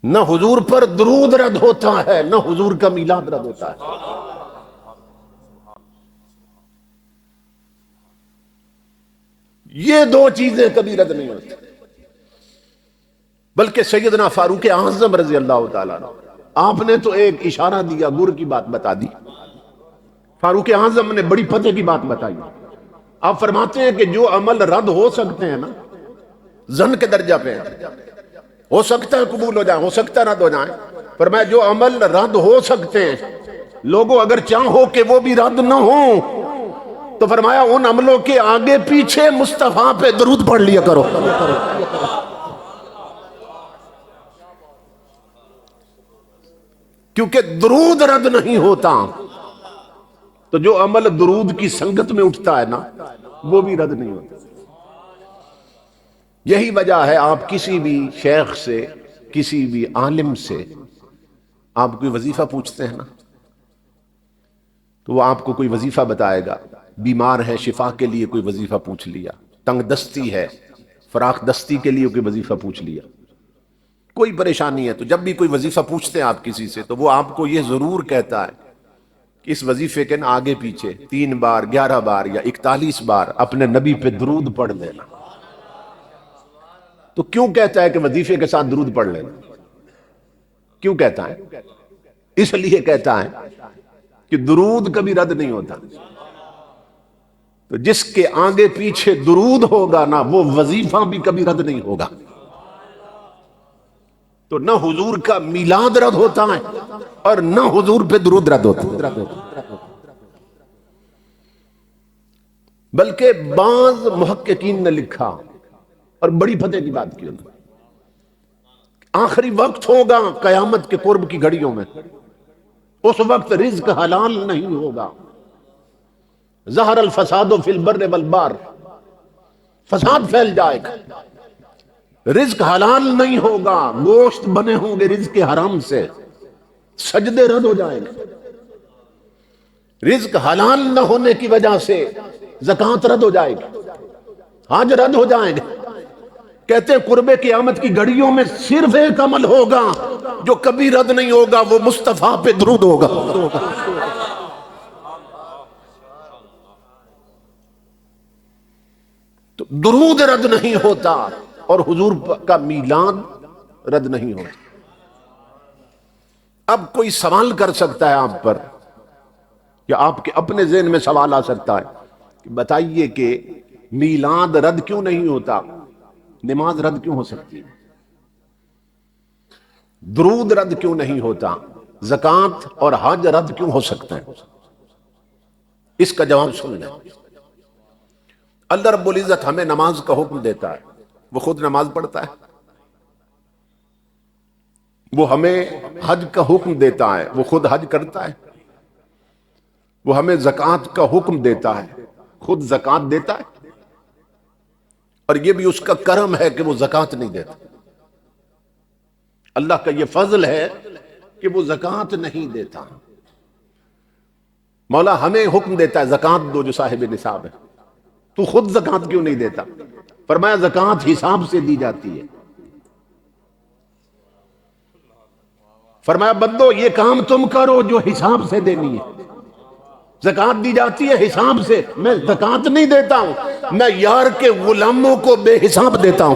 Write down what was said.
نہ حضور پر درود رد ہوتا ہے نہ حضور کا میلاد رد ہوتا ہے. یہ دو چیزیں کبھی رد نہیں ہوتی. بلکہ سیدنا فاروق اعظم رضی اللہ تعالیٰ عنہ، آپ نے تو ایک اشارہ دیا، گر کی بات بتا دی. فاروق اعظم نے بڑی پتے کی بات بتائی. آپ فرماتے ہیں کہ جو عمل رد ہو سکتے ہیں نا، ظن کے درجہ پہ ہو سکتا ہے قبول ہو جائیں، ہو سکتا ہے رد ہو جائیں. فرمایا جو عمل رد ہو سکتے ہیں، لوگوں اگر چاہو کہ وہ بھی رد نہ ہوں، تو فرمایا ان عملوں کے آگے پیچھے مصطفیٰ پہ درود پڑھ لیا کرو. کیونکہ درود رد نہیں ہوتا، تو جو عمل درود کی سنگت میں اٹھتا ہے نا، وہ بھی رد نہیں ہوتا. یہی وجہ ہے آپ کسی بھی شیخ سے، کسی بھی عالم سے آپ کوئی وظیفہ پوچھتے ہیں نا، تو وہ آپ کو کوئی وظیفہ بتائے گا. بیمار ہے، شفا کے لیے کوئی وظیفہ پوچھ لیا، تنگ دستی ہے، فراخ دستی کے لیے کوئی وظیفہ پوچھ لیا، کوئی پریشانی ہے، تو جب بھی کوئی وظیفہ پوچھتے ہیں آپ کسی سے، تو وہ آپ کو یہ ضرور کہتا ہے کہ اس وظیفے کے نا آگے پیچھے 3 بار 11 بار یا 41 بار اپنے نبی پہ درود پڑھ لینا. تو کیوں کہتا ہے کہ وظیفے کے ساتھ درود پڑھ لینا؟ کیوں کہتا ہے؟ اس لیے کہتا ہے کہ درود کبھی رد نہیں ہوتا. تو جس کے آگے پیچھے درود ہوگا نا، وہ وظیفہ بھی کبھی رد نہیں ہوگا. تو نہ حضور کا میلاد رد ہوتا ہے اور نہ حضور پہ درود رد ہوتا ہے. بلکہ بعض محققین نے لکھا اور بڑی فتح کی بات کی، آخری وقت ہوگا قیامت کے قرب کی گھڑیوں میں، اس وقت رزق حلال نہیں ہوگا. ظہر الفساد فی البر والبحر، فساد پھیل جائے گا، رزق حلال نہیں ہوگا، گوشت بنے ہوں گے رزق حرام سے، سجدے رد ہو جائیں گے. رزق حلال نہ ہونے کی وجہ سے زکوٰۃ رد ہو جائے گی، حج رد ہو جائیں گے. کہتے ہیں قرب قیامت کی گھڑیوں میں صرف ایک عمل ہوگا جو کبھی رد نہیں ہوگا، وہ مصطفیٰ پہ درود ہوگا. تو درود رد نہیں ہوتا اور حضور کا میلاد رد نہیں ہوتا. اب کوئی سوال کر سکتا ہے آپ پر، یا آپ کے اپنے ذہن میں سوال آ سکتا ہے کہ بتائیے کہ میلاد رد کیوں نہیں ہوتا، نماز رد کیوں ہو سکتی ہے، درود رد کیوں نہیں ہوتا، زکوٰۃ اور حج رد کیوں ہو سکتے ہیں؟ اس کا جواب سن لیں. اللہ رب العزت ہمیں نماز کا حکم دیتا ہے، وہ خود نماز پڑھتا ہے. وہ ہمیں حج کا حکم دیتا ہے، وہ خود حج کرتا ہے. وہ ہمیں زکوٰۃ کا حکم دیتا ہے، خود زکوٰۃ دیتا ہے. اور یہ بھی اس کا کرم ہے کہ وہ زکوٰۃ نہیں دیتا. اللہ کا یہ فضل ہے کہ وہ زکوٰۃ نہیں دیتا. مولا ہمیں حکم دیتا ہے زکوٰۃ دو جو صاحب نصاب ہے، تو خود زکوٰۃ کیوں نہیں دیتا؟ فرمایا زکوٰۃ حساب سے دی جاتی ہے. فرمایا بندو یہ کام تم کرو جو حساب سے دینی ہے. زکوٰۃ دی جاتی ہے حساب سے، میں زکوٰۃ نہیں دیتا ہوں، میں یار کے غلاموں کو بے حساب دیتا ہوں.